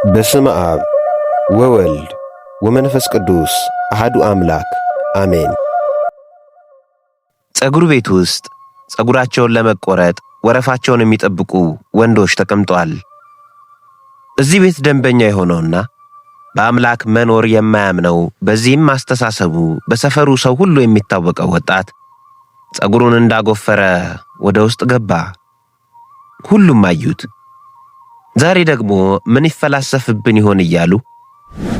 በስመ አብ ወወልድ ወመንፈስ ቅዱስ አሐዱ አምላክ አሜን። ፀጉር ቤት ውስጥ ፀጉራቸውን ለመቆረጥ ወረፋቸውን የሚጠብቁ ወንዶች ተቀምጠዋል። እዚህ ቤት ደንበኛ የሆነውና በአምላክ መኖር የማያምነው በዚህም አስተሳሰቡ በሰፈሩ ሰው ሁሉ የሚታወቀው ወጣት ፀጉሩን እንዳጎፈረ ወደ ውስጥ ገባ። ሁሉም አዩት። ዛሬ ደግሞ ምን ይፈላሰፍብን ይሆን እያሉ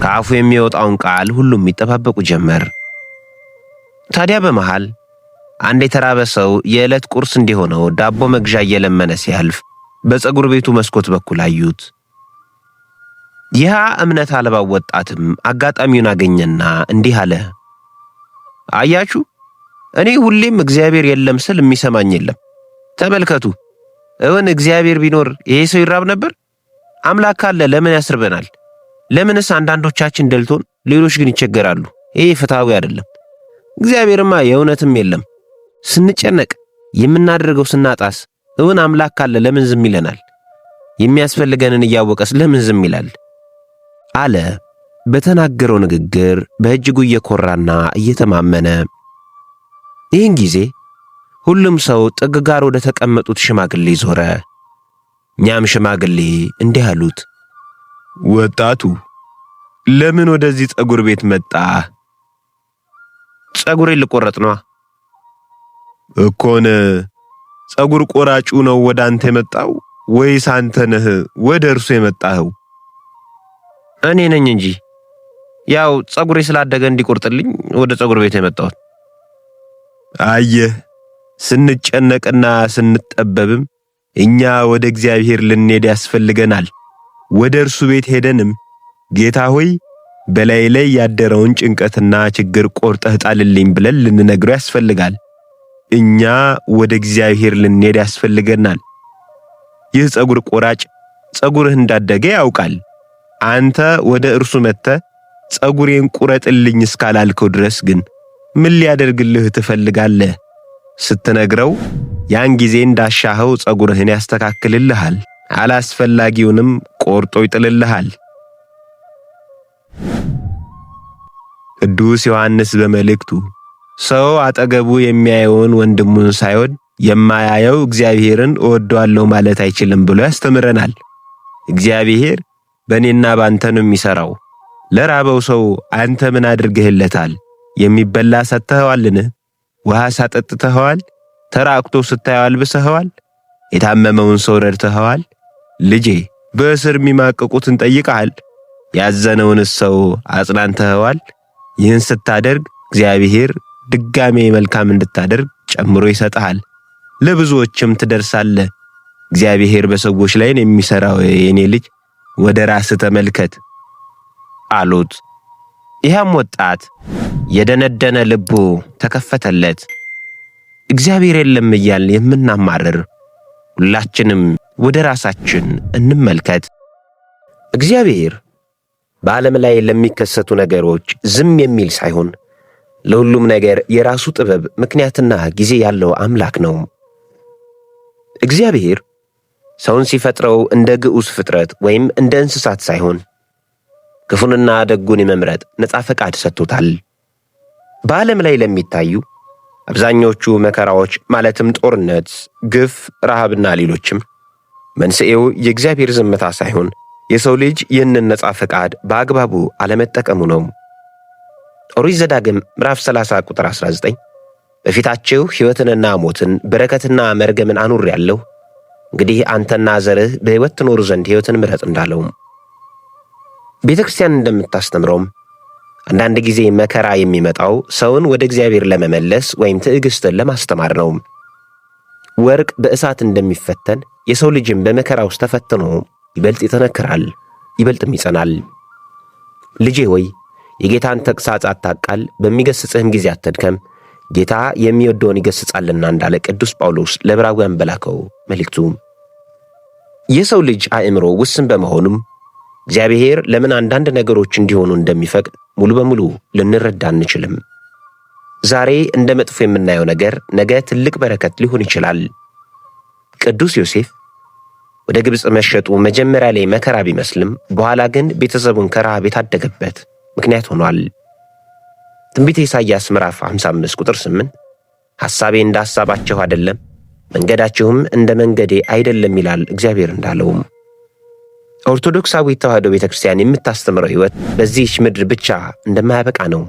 ከአፉ የሚወጣውን ቃል ሁሉም ይጠባበቁ ጀመር። ታዲያ በመሃል አንድ የተራበ ሰው የዕለት ቁርስ እንዲሆነው ዳቦ መግዣ እየለመነ ሲያልፍ በፀጉር ቤቱ መስኮት በኩል አዩት። ይህ እምነት አልባው ወጣትም አጋጣሚውን አገኘና እንዲህ አለ። አያችሁ፣ እኔ ሁሌም እግዚአብሔር የለም ስል የሚሰማኝ የለም። ተመልከቱ፣ እውን እግዚአብሔር ቢኖር ይሄ ሰው ይራብ ነበር? አምላክ ካለ ለምን ያስርበናል? ለምንስ አንዳንዶቻችን ደልቶን ሌሎች ግን ይቸገራሉ? ይሄ ፍትሃዊ አይደለም። እግዚአብሔርማ የእውነትም የለም። ስንጨነቅ የምናደርገው ስናጣስ እውን አምላክ ካለ ለምን ዝም ይለናል? የሚያስፈልገንን እያወቀስ ለምን ዝም ይላል? አለ። በተናገረው ንግግር በእጅጉ እየኮራና እየተማመነ። ይህን ጊዜ ሁሉም ሰው ጥግ ጋር ወደ ተቀመጡት ሽማግሌ ዞረ። እኛም ሽማግሌ እንዲህ አሉት። ወጣቱ ለምን ወደዚህ ፀጉር ቤት መጣ? ፀጉሬን ልቆረጥ ነዋ። እኮን ፀጉር ቆራጩ ነው ወደ አንተ የመጣው ወይስ አንተ ነህ ወደ እርሱ የመጣኸው? እኔ ነኝ እንጂ ያው ፀጉሬ ስላደገ እንዲቆርጥልኝ ወደ ፀጉር ቤት የመጣሁት። አየህ፣ ስንጨነቅና ስንጠበብም እኛ ወደ እግዚአብሔር ልንሄድ ያስፈልገናል። ወደ እርሱ ቤት ሄደንም ጌታ ሆይ በላይ ላይ ያደረውን ጭንቀትና ችግር ቆርጠህ ጣልልኝ ብለን ልንነግረው ያስፈልጋል። እኛ ወደ እግዚአብሔር ልንሄድ ያስፈልገናል። ይህ ፀጉር ቆራጭ ፀጉርህ እንዳደገ ያውቃል። አንተ ወደ እርሱ መጥተህ ፀጉሬን ቁረጥልኝ እስካላልከው ድረስ ግን ምን ሊያደርግልህ ትፈልጋለህ? ስትነግረው ያን ጊዜ እንዳሻኸው ፀጉርህን ያስተካክልልሃል፣ አላስፈላጊውንም ቆርጦ ይጥልልሃል። ቅዱስ ዮሐንስ በመልእክቱ ሰው አጠገቡ የሚያየውን ወንድሙን ሳይወድ የማያየው እግዚአብሔርን እወደዋለሁ ማለት አይችልም ብሎ ያስተምረናል። እግዚአብሔር በእኔና ባንተ ነው የሚሠራው። ለራበው ሰው አንተ ምን አድርገህለታል? የሚበላ ሰጥተኸዋልን? ውሃ ሳጠጥተኸዋል? ተራቅቶ ስታየው አልብሰኸዋል? የታመመውን ሰው ረድተኸዋል? ልጄ በእስር የሚማቅቁትን ጠይቀሃል? ያዘነውንስ ሰው አጽናንተኸዋል? ይህን ስታደርግ እግዚአብሔር ድጋሜ መልካም እንድታደርግ ጨምሮ ይሰጥሃል፣ ለብዙዎችም ትደርሳለህ። እግዚአብሔር በሰዎች ላይ ነው የሚሠራው። የኔ ልጅ ወደ ራስህ ተመልከት አሉት። ይህም ወጣት የደነደነ ልቡ ተከፈተለት። እግዚአብሔር የለም እያልን የምናማርር ሁላችንም ወደ ራሳችን እንመልከት። እግዚአብሔር በዓለም ላይ ለሚከሰቱ ነገሮች ዝም የሚል ሳይሆን ለሁሉም ነገር የራሱ ጥበብ፣ ምክንያትና ጊዜ ያለው አምላክ ነው። እግዚአብሔር ሰውን ሲፈጥረው እንደ ግዑዝ ፍጥረት ወይም እንደ እንስሳት ሳይሆን ክፉንና ደጉን የመምረጥ ነፃ ፈቃድ ሰጥቶታል። በዓለም ላይ ለሚታዩ አብዛኞቹ መከራዎች ማለትም ጦርነት፣ ግፍ፣ ረሃብና ሌሎችም መንስኤው የእግዚአብሔር ዝምታ ሳይሆን የሰው ልጅ ይህንን ነፃ ፈቃድ በአግባቡ አለመጠቀሙ ነው። ኦሪት ዘዳግም ምዕራፍ 30 ቁጥር 19 በፊታችሁ ሕይወትንና ሞትን በረከትና መርገምን አኑሬአለሁ፣ እንግዲህ አንተና ዘርህ በሕይወት ትኖሩ ዘንድ ሕይወትን ምረጥ እንዳለው። ቤተ ክርስቲያን እንደምታስተምረውም አንዳንድ ጊዜ መከራ የሚመጣው ሰውን ወደ እግዚአብሔር ለመመለስ ወይም ትዕግስትን ለማስተማር ነው። ወርቅ በእሳት እንደሚፈተን የሰው ልጅም በመከራ ውስጥ ተፈትኖ ይበልጥ ይጠነክራል፣ ይበልጥም ይጸናል። ልጄ ሆይ የጌታን ተግሣጽ አታቃል፣ በሚገስጽህም ጊዜ አትድከም፣ ጌታ የሚወደውን ይገስጻልና እንዳለ ቅዱስ ጳውሎስ ለዕብራውያን በላከው መልእክቱ። የሰው ልጅ አእምሮ ውስን በመሆኑም እግዚአብሔር ለምን አንዳንድ ነገሮች እንዲሆኑ እንደሚፈቅድ ሙሉ በሙሉ ልንረዳ አንችልም። ዛሬ እንደ መጥፎ የምናየው ነገር ነገ ትልቅ በረከት ሊሆን ይችላል። ቅዱስ ዮሴፍ ወደ ግብፅ መሸጡ መጀመሪያ ላይ መከራ ቢመስልም በኋላ ግን ቤተሰቡን ከረሃብ የታደገበት ምክንያት ሆኗል። ትንቢተ ኢሳይያስ ምዕራፍ 55 ቁጥር 8 ሐሳቤ እንደ ሐሳባችሁ አይደለም፣ መንገዳችሁም እንደ መንገዴ አይደለም ይላል እግዚአብሔር እንዳለውም። ኦርቶዶክሳዊት ተዋሕዶ ቤተክርስቲያን የምታስተምረው ሕይወት በዚህች ምድር ብቻ እንደማያበቃ ነው።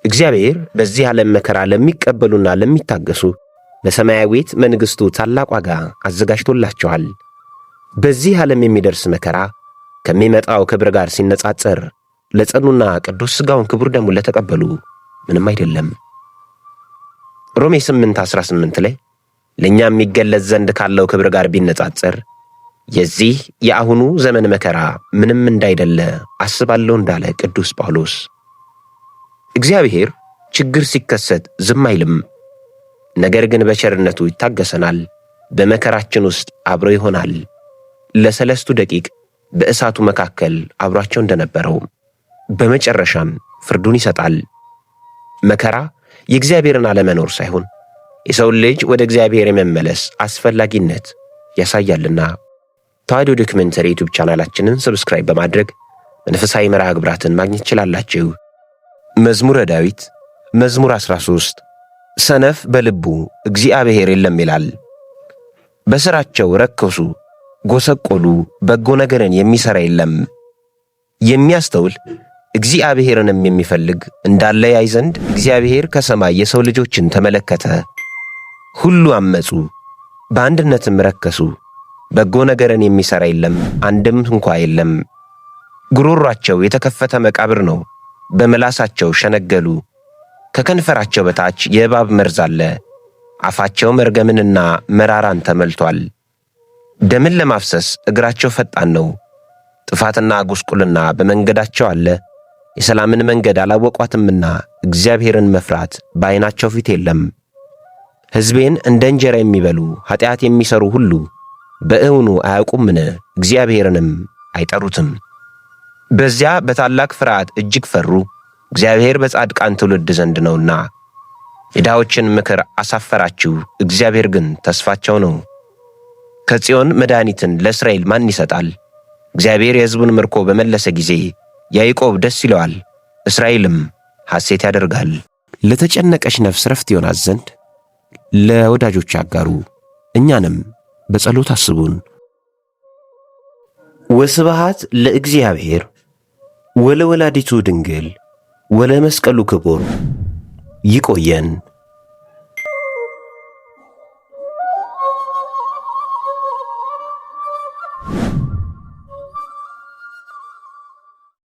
እግዚአብሔር በዚህ ዓለም መከራ ለሚቀበሉና ለሚታገሱ በሰማያዊት መንግሥቱ ታላቅ ዋጋ አዘጋጅቶላቸዋል። በዚህ ዓለም የሚደርስ መከራ ከሚመጣው ክብር ጋር ሲነጻጸር ለጸኑና ቅዱስ ሥጋውን ክቡር ደሙን ለተቀበሉ ምንም አይደለም። ሮሜ 8:18 ላይ ለእኛ የሚገለጽ ዘንድ ካለው ክብር ጋር ቢነጻጸር የዚህ የአሁኑ ዘመን መከራ ምንም እንዳይደለ አስባለሁ እንዳለ ቅዱስ ጳውሎስ። እግዚአብሔር ችግር ሲከሰት ዝም አይልም። ነገር ግን በቸርነቱ ይታገሰናል። በመከራችን ውስጥ አብሮ ይሆናል። ለ3 ደቂቅ በእሳቱ መካከል አብሯቸው እንደነበረው በመጨረሻም ፍርዱን ይሰጣል። መከራ የእግዚአብሔርን አለመኖር ሳይሆን የሰው ልጅ ወደ እግዚአብሔር የመመለስ አስፈላጊነት ያሳያልና። ተዋሕዶ ዶክመንተሪ ዩቲዩብ ቻናላችንን ሰብስክራይብ በማድረግ መንፈሳዊ መርሃ ግብራትን ማግኘት ትችላላችሁ። መዝሙረ ዳዊት መዝሙር 13 ሰነፍ በልቡ እግዚአብሔር የለም ይላል። በሥራቸው ረከሱ፣ ጎሰቆሉ፣ በጎ ነገርን የሚሠራ የለም። የሚያስተውል እግዚአብሔርንም የሚፈልግ እንዳለ ያይ ዘንድ እግዚአብሔር ከሰማይ የሰው ልጆችን ተመለከተ። ሁሉ አመፁ፣ በአንድነትም ረከሱ። በጎ ነገርን የሚሠራ የለም፣ አንድም እንኳ የለም። ጉሮሯቸው የተከፈተ መቃብር ነው፣ በምላሳቸው ሸነገሉ። ከከንፈራቸው በታች የእባብ መርዝ አለ። አፋቸው መርገምንና መራራን ተመልቷል። ደምን ለማፍሰስ እግራቸው ፈጣን ነው። ጥፋትና ጉስቁልና በመንገዳቸው አለ። የሰላምን መንገድ አላወቋትምና እግዚአብሔርን መፍራት በዓይናቸው ፊት የለም። ሕዝቤን እንደ እንጀራ የሚበሉ ኃጢአት የሚሠሩ ሁሉ በእውኑ አያውቁምን? እግዚአብሔርንም አይጠሩትም። በዚያ በታላቅ ፍርሃት እጅግ ፈሩ፣ እግዚአብሔር በጻድቃን ትውልድ ዘንድ ነውና። የድሆችን ምክር አሳፈራችሁ፣ እግዚአብሔር ግን ተስፋቸው ነው። ከጽዮን መድኃኒትን ለእስራኤል ማን ይሰጣል? እግዚአብሔር የሕዝቡን ምርኮ በመለሰ ጊዜ ያዕቆብ ደስ ይለዋል፣ እስራኤልም ሐሴት ያደርጋል። ለተጨነቀች ነፍስ ረፍት ይሆናት ዘንድ ለወዳጆች አጋሩ፣ እኛንም በጸሎት አስቡን። ወስብሐት ለእግዚአብሔር ወለወላዲቱ ድንግል ወለመስቀሉ ክቡር። ይቆየን።